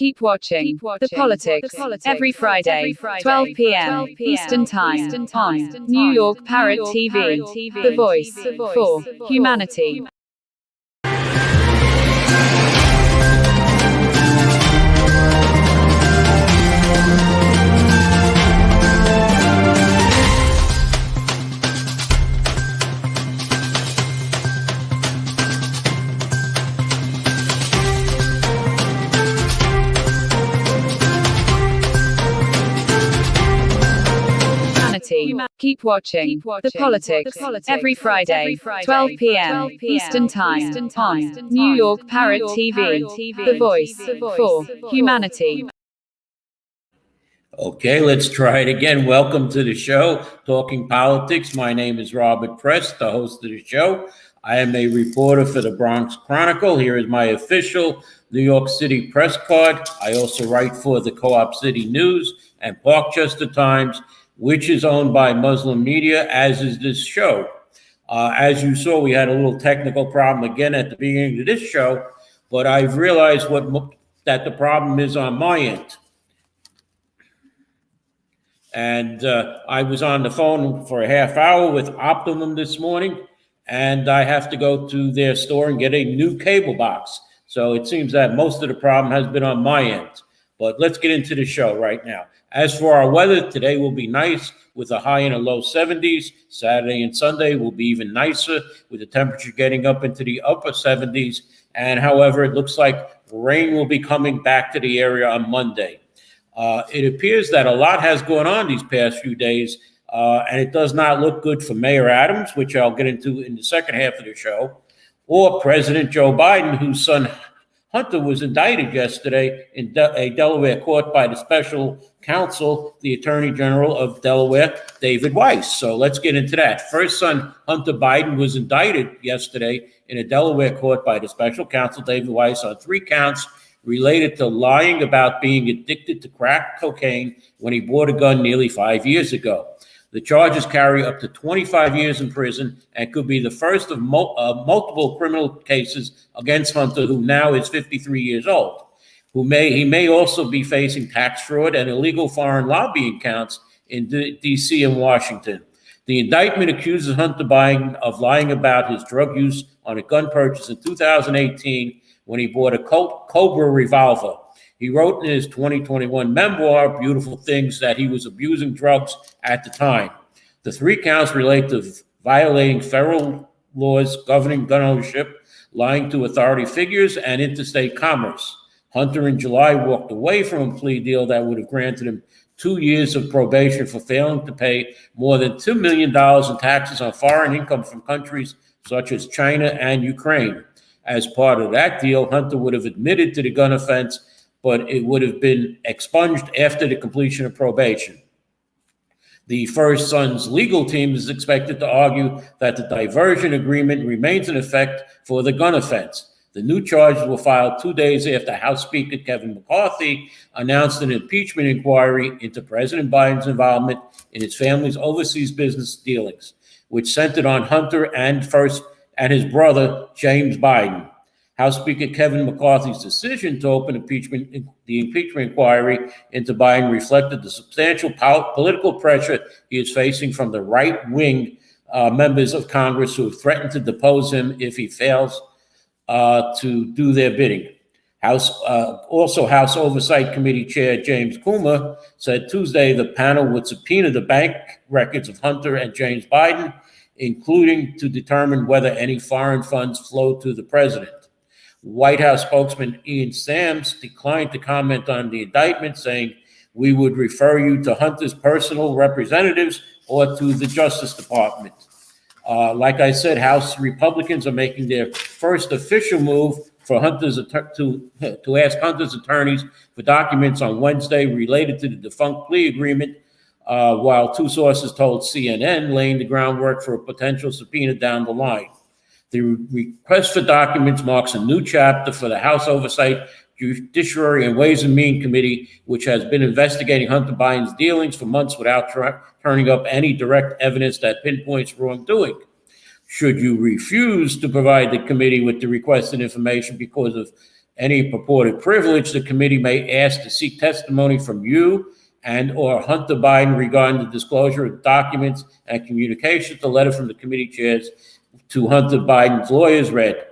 Keep watching The Politics every Friday, 12 p.m. Eastern Time on New York Parrot TV, the voice for humanity. Keep watching The Politics every Friday, 12 p.m. Eastern Time on New York Parrot TV, the voice for humanity. Okay, let's try it again. Welcome to the show, Talking Politics. My name is Robert Press, the host of the show. I am a reporter for the Bronx Chronicle. Here is my official New York City press card. I also write for the Co-op City News and Parkchester Times, which is owned by Muslim media, as is this show. As you saw, we had a little technical problem again at the beginning of this show, but I've realized that the problem is on my end. And I was on the phone for a half hour with Optimum this morning, and I have to go to their store and get a new cable box. So it seems that most of the problem has been on my end. But let's get into the show right now. As for our weather, today will be nice with a high in the low 70s. Saturday and Sunday will be even nicer with the temperature getting up into the upper 70s. And however, it looks like rain will be coming back to the area on Monday. It appears that a lot has gone on these past few days, and it does not look good for Mayor Adams, which I'll get into in the second half of the show, or President Joe Biden, whose son Hunter was indicted yesterday in a Delaware court by the special counsel, the Attorney General of Delaware, David Weiss. So let's get into that. First son, Hunter Biden, was indicted yesterday in a Delaware court by the special counsel, David Weiss, on 3 counts related to lying about being addicted to crack cocaine when he bought a gun nearly 5 years ago. The charges carry up to 25 years in prison and could be the first of multiple criminal cases against Hunter, who now is 53 years old. He may also be facing tax fraud and illegal foreign lobbying counts in D.C. and Washington. The indictment accuses Hunter Biden of lying about his drug use on a gun purchase in 2018 when he bought a Cobra revolver. He wrote in his 2021 memoir, Beautiful Things, that he was abusing drugs at the time. The 3 counts relate to violating federal laws governing gun ownership, lying to authority figures, and interstate commerce. Hunter in July walked away from a plea deal that would have granted him 2 years of probation for failing to pay more than $2 million in taxes on foreign income from countries such as China and Ukraine. As part of that deal, Hunter would have admitted to the gun offense, but it would have been expunged after the completion of probation. The first son's legal team is expected to argue that the diversion agreement remains in effect for the gun offense. The new charges were filed 2 days after House Speaker Kevin McCarthy announced an impeachment inquiry into President Biden's involvement in his family's overseas business dealings, which centered on Hunter and his brother, James Biden. House Speaker Kevin McCarthy's decision to open the impeachment inquiry into Biden reflected the substantial political pressure he is facing from the right-wing members of Congress who have threatened to depose him if he fails to do their bidding. House Oversight Committee Chair James Comer said Tuesday the panel would subpoena the bank records of Hunter and James Biden, including to determine whether any foreign funds flowed to the president. White House spokesman Ian Sams declined to comment on the indictment, saying, "We would refer you to Hunter's personal representatives or to the Justice Department." Like I said, House Republicans are making their first official move for to ask Hunter's attorneys for documents on Wednesday related to the defunct plea agreement, while 2 sources told CNN, laying the groundwork for a potential subpoena down the line. The request for documents marks a new chapter for the House Oversight, Judiciary, and Ways and Means Committee, which has been investigating Hunter Biden's dealings for months without turning up any direct evidence that pinpoints wrongdoing. Should you refuse to provide the committee with the requested information because of any purported privilege, the committee may ask to seek testimony from you and or Hunter Biden regarding the disclosure of documents and communications. The letter from the committee chairs to Hunter Biden's lawyers read.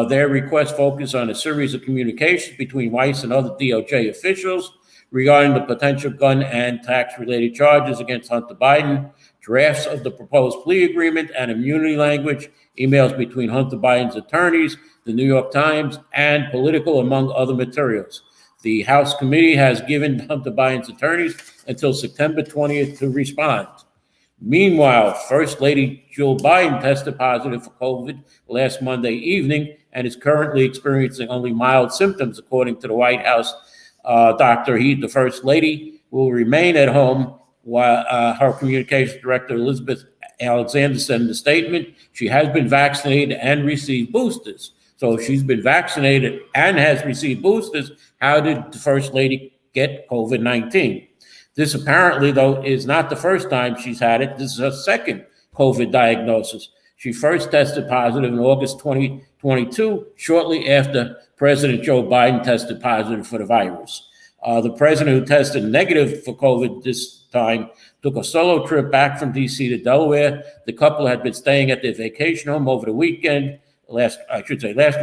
Their request focused on a series of communications between Weiss and other DOJ officials regarding the potential gun and tax-related charges against Hunter Biden, drafts of the proposed plea agreement and immunity language, emails between Hunter Biden's attorneys, the New York Times, and Political, among other materials. The House committee has given Hunter Biden's attorneys until September 20th to respond. Meanwhile, First Lady Jill Biden tested positive for COVID last Monday evening and is currently experiencing only mild symptoms, according to the White House doctor. The First Lady, will remain at home while her communications director, Elizabeth Alexander, said in the statement she has been vaccinated and received boosters. So if she's been vaccinated and has received boosters, how did the First Lady get COVID-19? This apparently, though, is not the first time she's had it. This is her second COVID diagnosis. She first tested positive in August 2022, shortly after President Joe Biden tested positive for the virus. The president, who tested negative for COVID this time, took a solo trip back from D.C. to Delaware. The couple had been staying at their vacation home over the weekend, last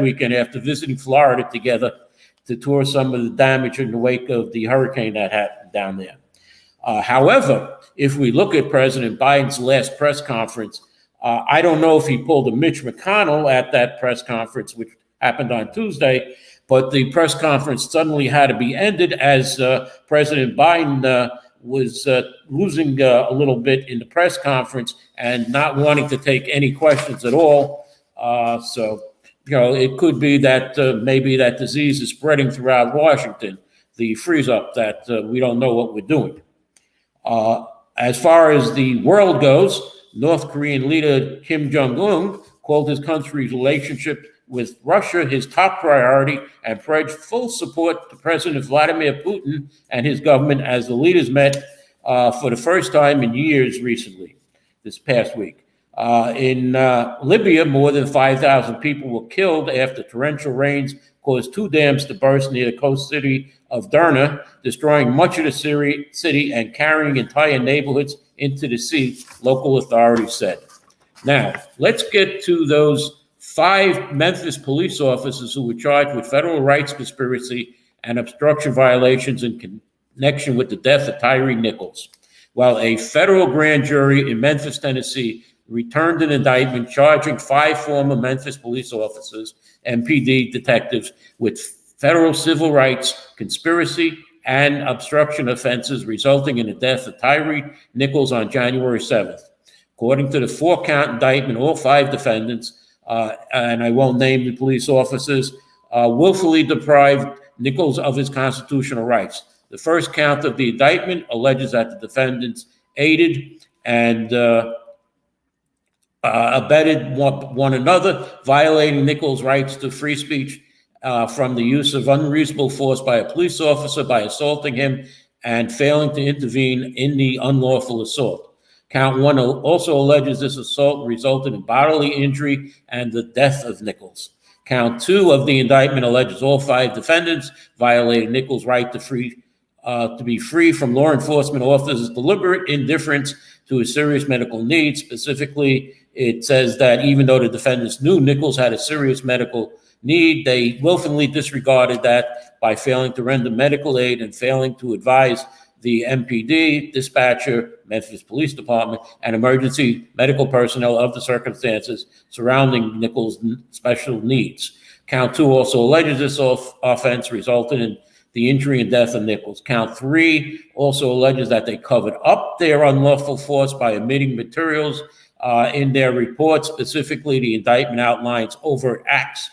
weekend, after visiting Florida together to tour some of the damage in the wake of the hurricane that happened down there. However, if we look at President Biden's last press conference, I don't know if he pulled a Mitch McConnell at that press conference, which happened on Tuesday, but the press conference suddenly had to be ended as President Biden was losing a little bit in the press conference and not wanting to take any questions at all. So, it could be that maybe that disease is spreading throughout Washington, the freeze up that we don't know what we're doing. As far as the world goes, North Korean leader Kim Jong-un called his country's relationship with Russia his top priority and pledged full support to President Vladimir Putin and his government as the leaders met for the first time in years recently, this past week. In Libya, more than 5,000 people were killed after torrential rains caused two dams to burst near the coast city of Derna, destroying much of the city and carrying entire neighborhoods into the sea, local authorities said. Now, let's get to those 5 Memphis police officers who were charged with federal rights conspiracy and obstruction violations in connection with the death of Tyree Nichols. While a federal grand jury in Memphis, Tennessee, returned an indictment charging 5 former Memphis police officers, MPD detectives, with federal civil rights conspiracy and obstruction offenses resulting in the death of Tyree Nichols on January 7th. According to the 4-count indictment, all 5 defendants, and I won't name the police officers, willfully deprived Nichols of his constitutional rights. The first count of the indictment alleges that the defendants aided and abetted one another, violating Nichols' rights to free speech from the use of unreasonable force by a police officer by assaulting him and failing to intervene in the unlawful assault. Count 1 also alleges this assault resulted in bodily injury and the death of Nichols. Count 2 of the indictment alleges all 5 defendants violated Nichols' right to be free from law enforcement officers' deliberate indifference to his serious medical needs. Specifically, it says that even though the defendants knew Nichols had a serious medical need, they willfully disregarded that by failing to render medical aid and failing to advise the MPD, dispatcher, Memphis Police Department, and emergency medical personnel of the circumstances surrounding Nichols' special needs. Count 2 also alleges this offense resulted in the injury and death of Nichols. Count 3 also alleges that they covered up their unlawful force by omitting materials in their report. Specifically, the indictment outlines overt acts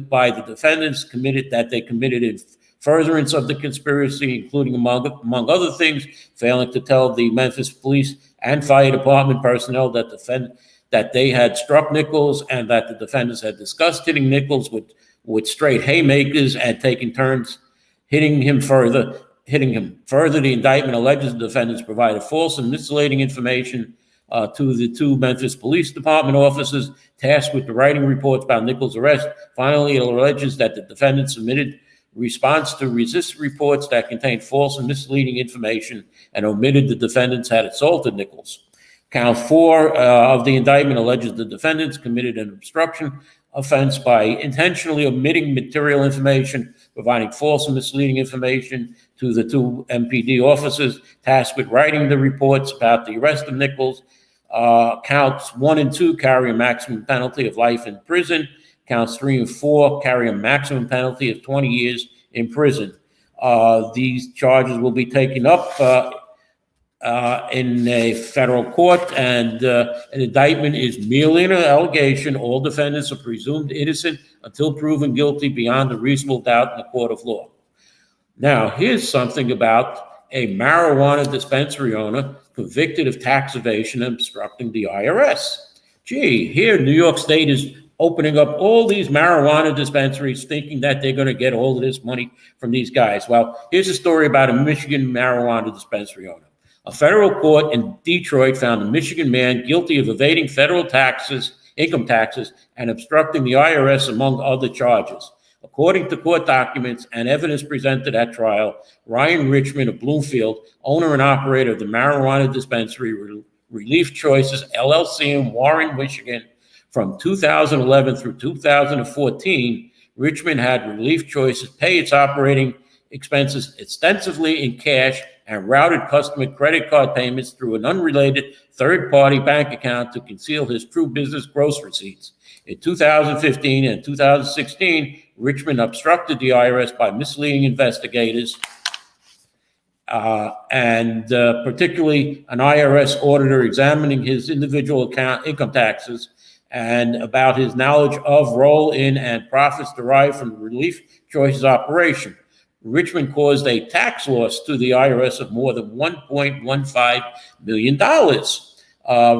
by the defendants committed in furtherance of the conspiracy, including, among other things, failing to tell the Memphis Police and Fire Department personnel that they had struck Nichols and that the defendants had discussed hitting Nichols with straight haymakers and taking turns hitting him further. The indictment alleges the defendants provided false and misleading information to the two Memphis Police Department officers tasked with the writing reports about Nichols' arrest. Finally, it alleges that the defendant submitted response to resist reports that contained false and misleading information and omitted the defendants had assaulted Nichols. Count 4 of the indictment alleges the defendants committed an obstruction offense by intentionally omitting material information, providing false and misleading information to the two MPD officers tasked with writing the reports about the arrest of Nichols. Counts 1 and 2 carry a maximum penalty of life in prison. Counts 3 and 4 carry a maximum penalty of 20 years in prison. These charges will be taken up in a federal court, and an indictment is merely an allegation. All defendants are presumed innocent until proven guilty beyond a reasonable doubt in a court of law. Now, here's something about a marijuana dispensary owner convicted of tax evasion and obstructing the IRS. Gee, here New York State is opening up all these marijuana dispensaries thinking that they're going to get all of this money from these guys. Well, here's a story about a Michigan marijuana dispensary owner. A federal court in Detroit found a Michigan man guilty of evading federal taxes, income taxes, and obstructing the IRS, among other charges. According to court documents and evidence presented at trial, Ryan Richmond of Bloomfield, owner and operator of the marijuana dispensary Relief Choices LLC in Warren, Michigan, from 2011 through 2014, Richmond had Relief Choices pay its operating expenses extensively in cash and routed customer credit card payments through an unrelated third-party bank account to conceal his true business gross receipts. In 2015 and 2016, Richmond obstructed the IRS by misleading investigators and particularly an IRS auditor examining his individual account income taxes and about his knowledge of roll-in and profits derived from the Relief Choices operation. Richmond caused a tax loss to the IRS of more than $1.15 million.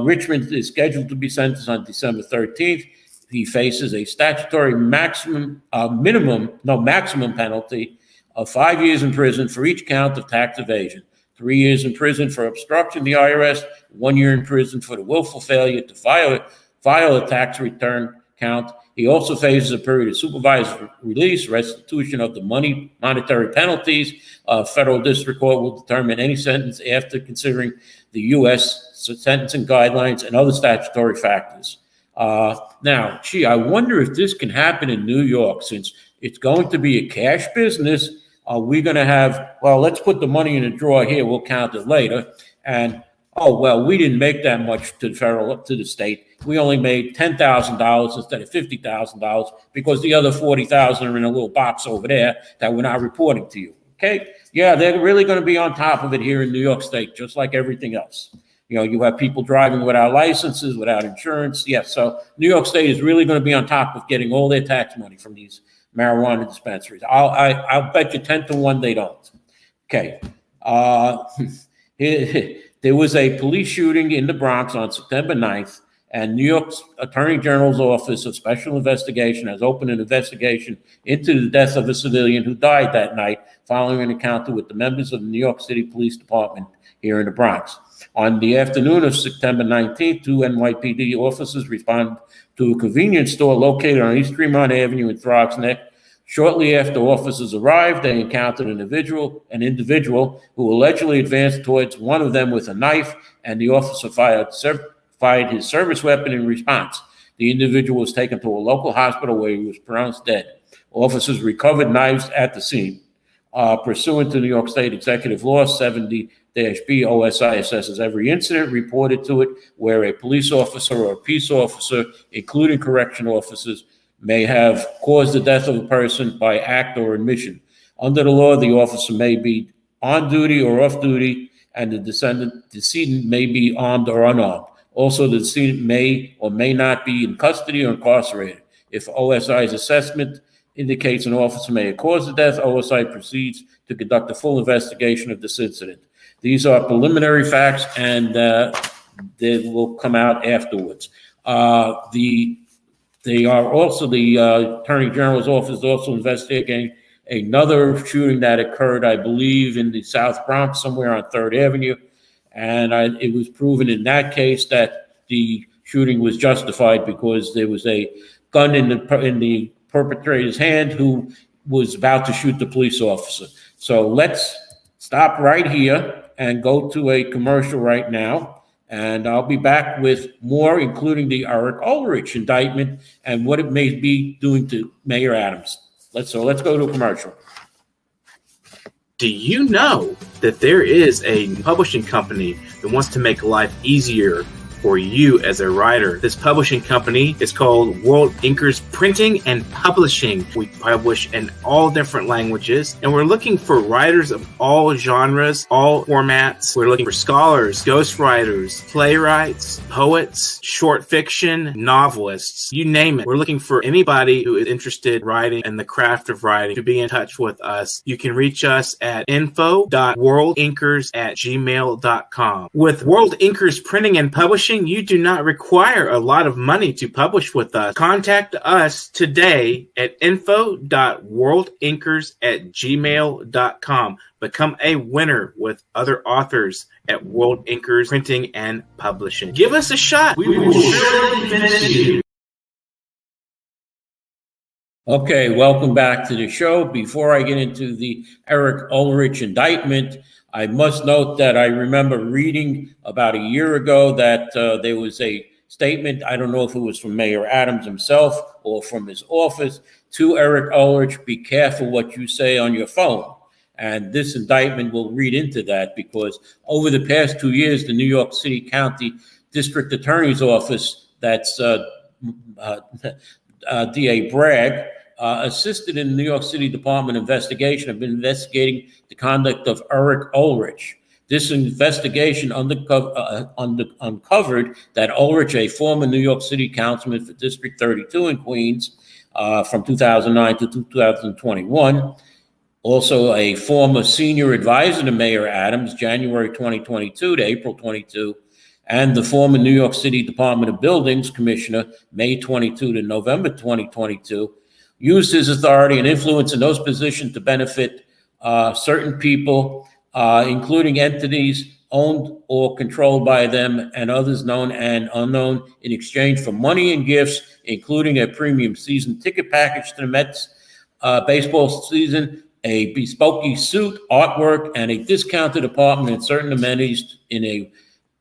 Richmond is scheduled to be sentenced on December 13th. He faces a statutory maximum penalty of 5 years in prison for each count of tax evasion, 3 years in prison for obstructing the IRS, 1 year in prison for the willful failure to file a tax return count. He also faces a period of supervised release, restitution of the monetary penalties. Federal district court will determine any sentence after considering the U.S. sentencing guidelines and other statutory factors. Now, I wonder if this can happen in New York, since it's going to be a cash business. Are we going to have, well, let's put the money in a drawer here, we'll count it later, and oh, well, we didn't make that much to the state. We only made $10,000 instead of $50,000 because the other $40,000 are in a little box over there that we're not reporting to you. Okay? Yeah, they're really going to be on top of it here in New York State, just like everything else. You know, you have people driving without licenses, without insurance. Yeah, so New York State is really going to be on top of getting all their tax money from these marijuana dispensaries. I'll bet you 10 to 1 they don't. Okay. There was a police shooting in the Bronx on September 9th, and New York's Attorney General's Office of Special Investigation has opened an investigation into the death of a civilian who died that night following an encounter with the members of the New York City Police Department here in the Bronx. On the afternoon of September 19th, two NYPD officers responded to a convenience store located on East Tremont Avenue in Throgs Neck. Shortly after officers arrived, they encountered an individual who allegedly advanced towards one of them with a knife, and the officer fired his service weapon in response. The individual was taken to a local hospital where he was pronounced dead. Officers recovered knives at the scene. Pursuant to New York State Executive Law 70-B, OSI assesses every incident reported to it where a police officer or a peace officer, including correctional officers, may have caused the death of a person by act or omission. Under the law, the officer may be on duty or off duty, and the decedent may be armed or unarmed. Also, the decedent may or may not be in custody or incarcerated. If OSI's assessment indicates an officer may have caused the death, OSI proceeds to conduct a full investigation of this incident. These are preliminary facts, and they will come out afterwards. They are also, the Attorney General's office is also investigating another shooting that occurred, I believe, in the South Bronx, somewhere on 3rd Avenue. And it was proven in that case that the shooting was justified because there was a gun in the perpetrator's hand who was about to shoot the police officer. So let's stop right here and go to a commercial right now. And I'll be back with more, including the Eric Ulrich indictment and what it may be doing to Mayor Adams. Let's go to a commercial. Do you know that there is a publishing company that wants to make life easier for you as a writer? This publishing company is called World Inkers Printing and Publishing. We publish in all different languages, and we're looking for writers of all genres, all formats. We're looking for scholars, ghostwriters, playwrights, poets, short fiction, novelists, you name it. We're looking for anybody who is interested in writing and the craft of writing to be in touch with us. You can reach us at info.worldinkers@gmail.com. With World Inkers Printing and Publishing, you do not require a lot of money to publish with us. Contact us today at info.worldinkers@gmail.com. Become a winner with other authors at World Inkers Printing and Publishing. Give us a shot. We will surely convince you. Okay, welcome back to the show. Before I get into the Eric Ulrich indictment, I must note that I remember reading about a year ago that there was a statement, I don't know if it was from Mayor Adams himself or from his office, to Eric Ulrich, be careful what you say on your phone. And this indictment will read into that because over the past 2 years, the New York City County District Attorney's Office, that's DA Bragg, assisted in the New York City Department investigation, have been investigating the conduct of Eric Ulrich. This investigation uncovered that Ulrich, a former New York City councilman for District 32 in Queens from 2009 to 2021, also a former senior advisor to Mayor Adams, January 2022 to April 22, and the former New York City Department of Buildings Commissioner, May 22 to November 2022, used his authority and influence in those positions to benefit certain people, including entities owned or controlled by them and others known and unknown, in exchange for money and gifts, including a premium season ticket package to the Mets baseball season, a bespoke suit, artwork, and a discounted apartment and certain amenities in a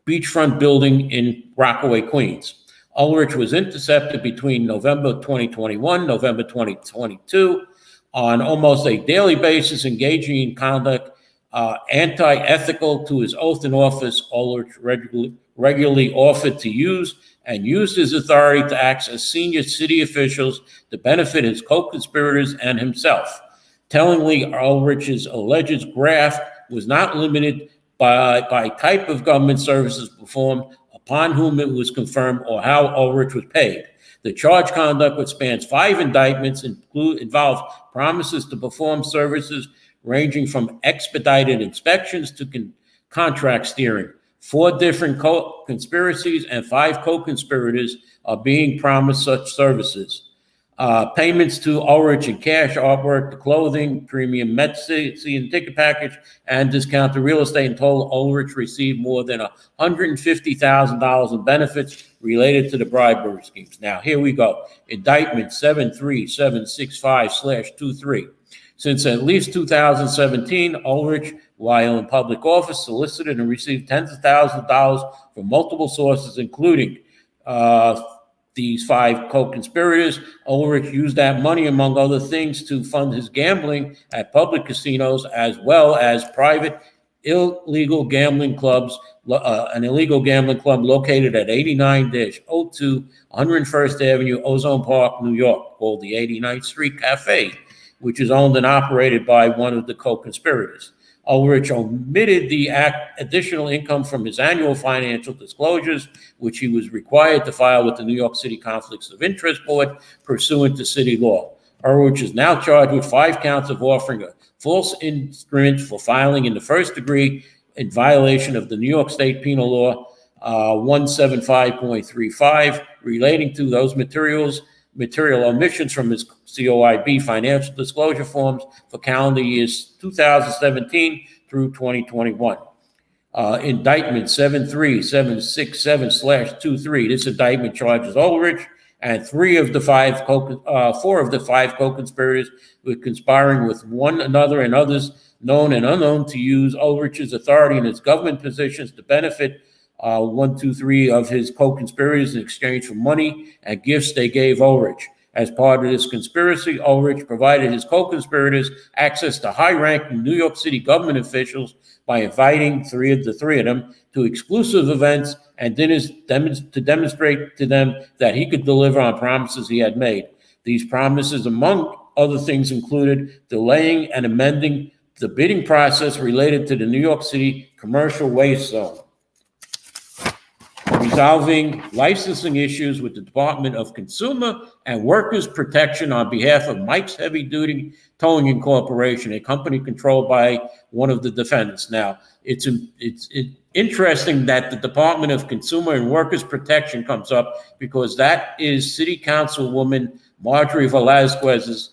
beachfront building in Rockaway, Queens. Ulrich was intercepted between November 2021, November 2022, on almost a daily basis, engaging in conduct anti-ethical to his oath in office. Ulrich regularly offered to use and used his authority to act as senior city officials to benefit his co-conspirators and himself. Tellingly, Ulrich's alleged graft was not limited by type of government services performed, upon whom it was confirmed, or how Ulrich was paid. The charged conduct, which spans 5 indictments, involves promises to perform services ranging from expedited inspections to contract steering. 4 different conspiracies and 5 co-conspirators are being promised such services. Payments to Ulrich in cash, artwork, the clothing, premium Mets season ticket package, and discounted real estate. In total, Ulrich received more than $150,000 in benefits related to the bribery schemes. Now, here we go. Indictment 73765/23. Since at least 2017, Ulrich, while in public office, solicited and received tens of thousands of dollars from multiple sources, including these 5 co-conspirators. Ulrich used that money, among other things, to fund his gambling at public casinos, as well as private illegal gambling clubs, an illegal gambling club located at 89-02 101st Avenue, Ozone Park, New York, called the 89th Street Cafe, which is owned and operated by one of the co-conspirators. Ulrich omitted the additional income from his annual financial disclosures, which he was required to file with the New York City Conflicts of Interest Board pursuant to city law. Ulrich is now charged with 5 counts of offering a false instrument for filing in the first degree in violation of the New York State Penal Law 175.35 relating to those material omissions from his COIB financial disclosure forms for calendar years 2017 through 2021. Indictment 73767/23. This indictment charges Ulrich and four of the five co-conspirators with conspiring with one another and others known and unknown to use Ulrich's authority and his government positions to benefit three of his co-conspirators in exchange for money and gifts they gave Ulrich. As part of this conspiracy, Ulrich provided his co-conspirators access to high-ranking New York City government officials by inviting three of them to exclusive events and dinners to demonstrate to them that he could deliver on promises he had made. These promises, among other things, included delaying and amending the bidding process related to the New York City commercial waste zone, resolving licensing issues with the Department of Consumer and Workers Protection on behalf of Mike's Heavy Duty Towing Incorporation, a company controlled by one of the defendants. Now, it's interesting that the Department of Consumer and Workers Protection comes up because that is City Councilwoman Marjorie Velazquez's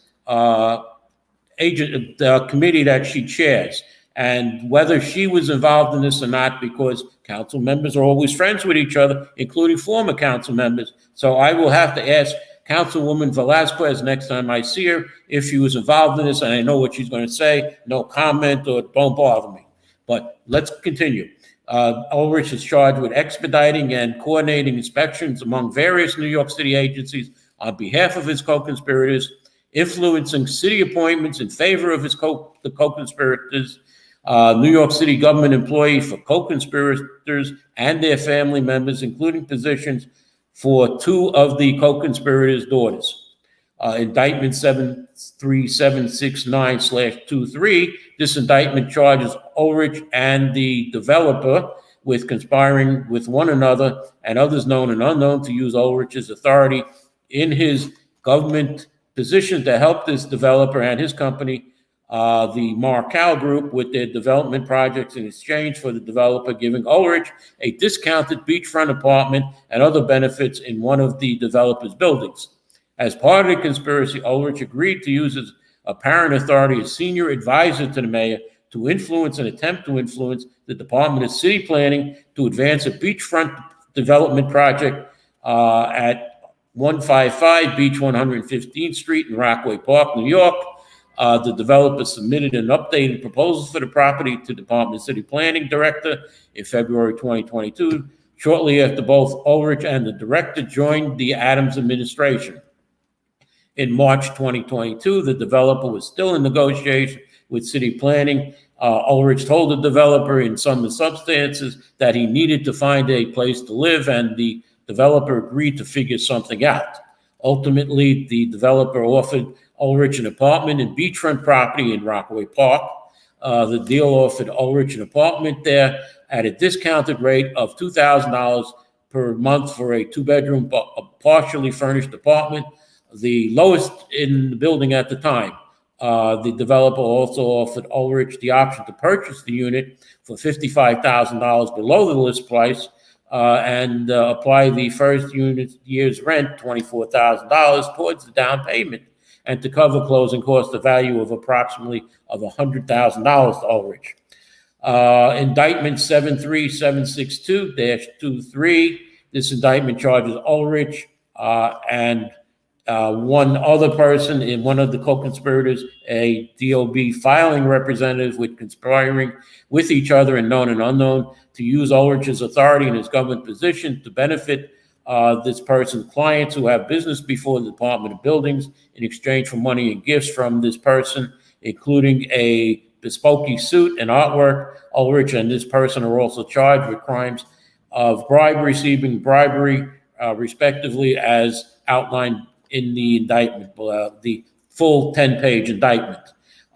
committee that she chairs. And whether she was involved in this or not, because council members are always friends with each other, including former council members. So I will have to ask Councilwoman Velazquez next time I see her if she was involved in this, and I know what she's going to say. No comment or don't bother me. But let's continue. Ulrich is charged with expediting and coordinating inspections among various New York City agencies on behalf of his co-conspirators, influencing city appointments in favor of the co-conspirators, New York City government employee for co-conspirators and their family members, including positions for two of the co-conspirators' daughters. Indictment 73769/23. This indictment charges Ulrich and the developer with conspiring with one another and others known and unknown to use Ulrich's authority in his government position to help this developer and his company, the Marcal Group, with their development projects in exchange for the developer giving Ulrich a discounted beachfront apartment and other benefits in one of the developer's buildings. As part of the conspiracy, Ulrich agreed to use his apparent authority as senior advisor to the mayor to attempt to influence the Department of City Planning to advance a beachfront development project at 155 Beach 115th Street in Rockaway Park, New York. The developer submitted an updated proposal for the property to the Department of City Planning Director in February 2022, shortly after both Ulrich and the director joined the Adams administration. In March 2022, the developer was still in negotiation with City Planning. Ulrich told the developer in some substances that he needed to find a place to live, and the developer agreed to figure something out. Ultimately, the developer offered Ulrich an apartment and beachfront property in Rockaway Park. The deal offered Ulrich an apartment there at a discounted rate of $2,000 per month for a two-bedroom, partially furnished apartment, the lowest in the building at the time. The developer also offered Ulrich the option to purchase the unit for $55,000 below the list price and apply the first year's rent, $24,000, towards the down payment and to cover closing costs, the value of approximately of $100,000 to Ulrich. Indictment 73762-23. This indictment charges Ulrich and one other person in one of the co-conspirators, a DOB filing representative, with conspiring with each other and known and unknown to use Ulrich's authority and his government position to benefit this person's clients who have business before the Department of Buildings in exchange for money and gifts from this person, including a bespoke suit and artwork. Ulrich and this person are also charged with crimes of bribery, receiving bribery, respectively, as outlined in the indictment, the full 10-page indictment.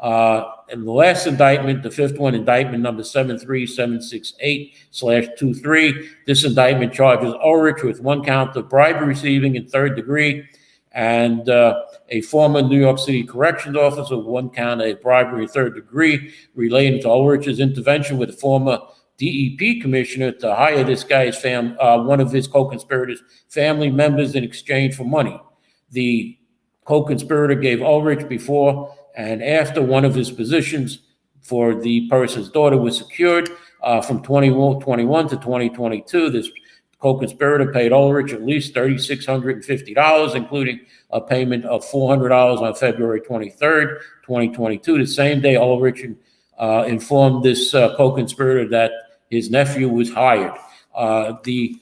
And the last indictment, the fifth one, indictment number 73768/23. This indictment charges Ulrich with one count of bribery receiving in third degree and a former New York City corrections officer with one count of bribery in third degree relating to Ulrich's intervention with a former DEP commissioner to hire this guy's one of his co-conspirators' family members in exchange for money. The co-conspirator gave Ulrich before and after one of his positions for the person's daughter was secured. from 2021 to 2022. This co-conspirator paid Ulrich at least $3,650, including a payment of $400 on February 23rd, 2022. The same day, Ulrich informed this co-conspirator that his nephew was hired. The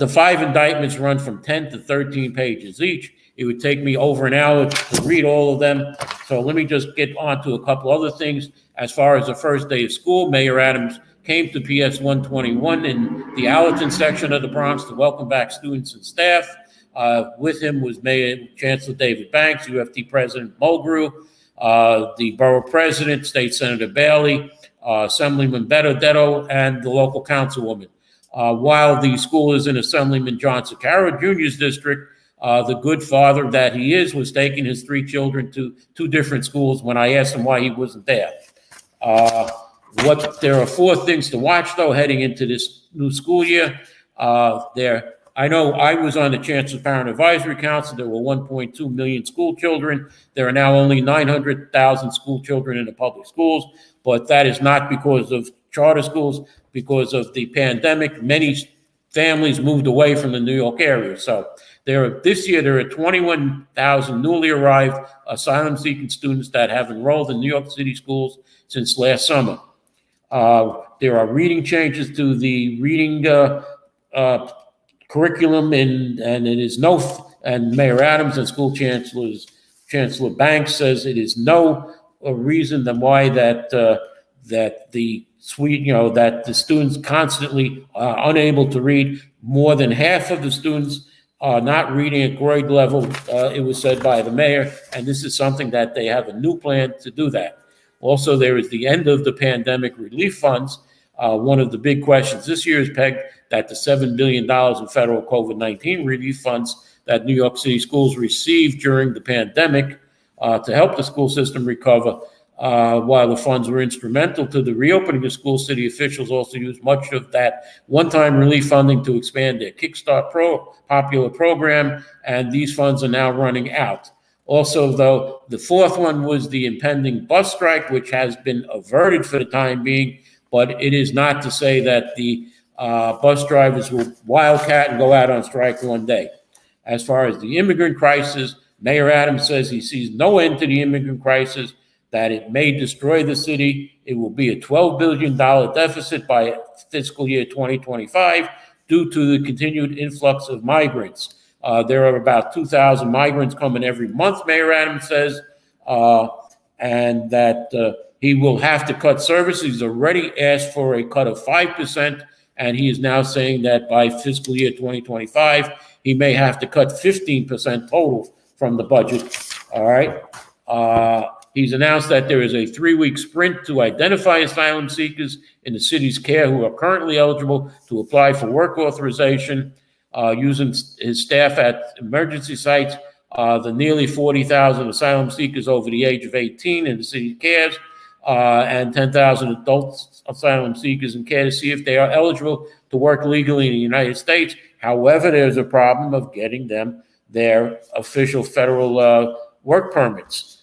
5 indictments run from 10 to 13 pages each. It would take me over an hour to read all of them. So let me just get on to a couple other things. As far as the first day of school, Mayor Adams came to PS 121 in the Allerton section of the Bronx to welcome back students and staff. With him was Mayor Chancellor David Banks, UFT President Mulgrew, the borough president, State Senator Bailey, Assemblyman Benedetto, and the local councilwoman. While the school is in Assemblyman John Sakara Jr.'s district, the good father that he is was taking his 3 children to 2 different schools when I asked him why he wasn't there. There are 4 things to watch, though, heading into this new school year. I know I was on the Chancellor's Parent Advisory Council. There were 1.2 million school children. There are now only 900,000 school children in the public schools, but that is not because of charter schools. Because of the pandemic, many families moved away from the New York area. So this year, there are 21,000 newly arrived asylum-seeking students that have enrolled in New York City schools since last summer. There are reading changes to the reading curriculum, and Mayor Adams and School Chancellor Banks says it is no reason then why that the students constantly are unable to read. More than half of the students are not reading at grade level, it was said by the mayor, and this is something that they have a new plan to do that. Also, there is the end of the pandemic relief funds. One of the big questions this year is pegged that the $7 billion in federal COVID-19 relief funds that New York City schools received during the pandemic to help the school system recover. While the funds were instrumental to the reopening of schools, city officials also used much of that one-time relief funding to expand their Kickstart popular program, and these funds are now running out. Also, though, the 4th one was the impending bus strike, which has been averted for the time being, but it is not to say that the bus drivers will wildcat and go out on strike one day. As far as the immigrant crisis, Mayor Adams says he sees no end to the immigrant crisis, that it may destroy the city. It will be a $12 billion deficit by fiscal year 2025 due to the continued influx of migrants. There are about 2,000 migrants coming every month, Mayor Adams says, and that he will have to cut services. He's already asked for a cut of 5%, and he is now saying that by fiscal year 2025, he may have to cut 15% total from the budget. All right. He's announced that there is a 3-week sprint to identify asylum seekers in the city's care who are currently eligible to apply for work authorization, using his staff at emergency sites, the nearly 40,000 asylum seekers over the age of 18 in the city's cares, and 10,000 adult asylum seekers in care to see if they are eligible to work legally in the United States. However, there's a problem of getting them their official federal work permits.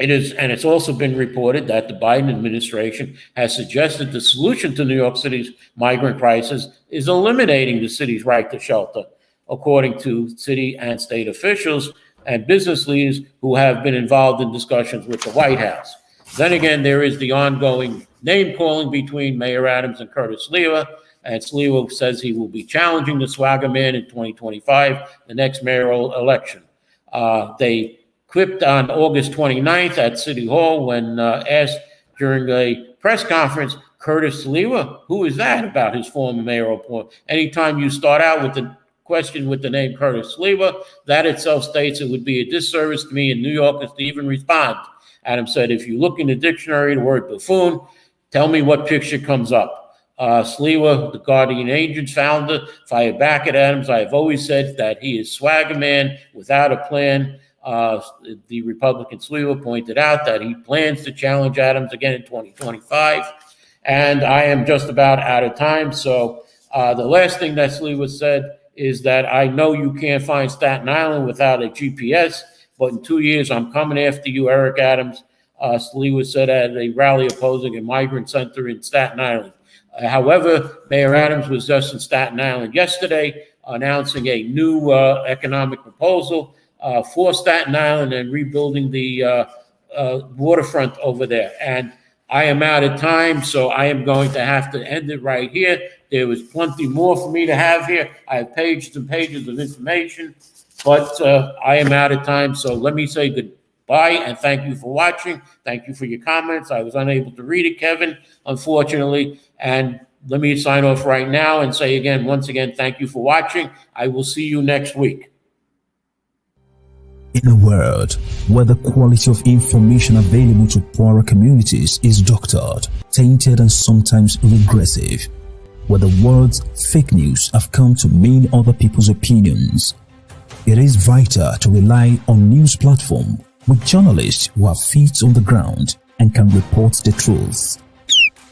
It's also been reported that the Biden administration has suggested the solution to New York City's migrant crisis is eliminating the city's right to shelter, according to city and state officials and business leaders who have been involved in discussions with the White House. Then again, there is the ongoing name-calling between Mayor Adams and Curtis Sliwa, and Sliwa says he will be challenging the swagger man in 2025, the next mayoral election. They quipped on August 29th at City Hall when asked during a press conference, Curtis Sliwa, who is that, about his former mayoral appointment? Anytime you start out with the question with the name Curtis Sliwa, that itself states it would be a disservice to me in New Yorkers to even respond. Adams said, if you look in the dictionary, the word buffoon, tell me what picture comes up. Sliwa, the Guardian Agents founder, fired back at Adams. I have always said that he is swagger man without a plan. The Republican Sliwa pointed out that he plans to challenge Adams again in 2025. And I am just about out of time. So the last thing that Sliwa said is that I know you can't find Staten Island without a GPS, but in 2 years, I'm coming after you, Eric Adams. Lee was said at a rally opposing a migrant center in Staten Island. However, Mayor Adams was just in Staten Island yesterday announcing a new economic proposal for Staten Island and rebuilding the waterfront over there. And I am out of time, so I am going to have to end it right here. There was plenty more for me to have here. I have pages and pages of information, but I am out of time. So let me say goodbye and thank you for watching. Thank you for your comments. I was unable to read it, Kevin, unfortunately. And let me sign off right now and say again, once again, thank you for watching. I will see you next week. In a world where the quality of information available to poorer communities is doctored, tainted, and sometimes regressive, where the words fake news have come to mean other people's opinions, it is vital to rely on news platforms with journalists who have feet on the ground and can report the truth.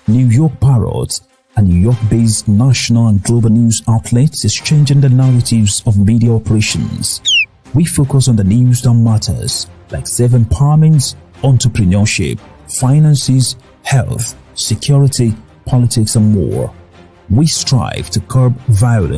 New York PARROT, a New York-based national and global news outlet, is changing the narratives of media operations. We focus on the news that matters, like self-empowerment, entrepreneurship, finances, health, security, politics, and more. We strive to curb violence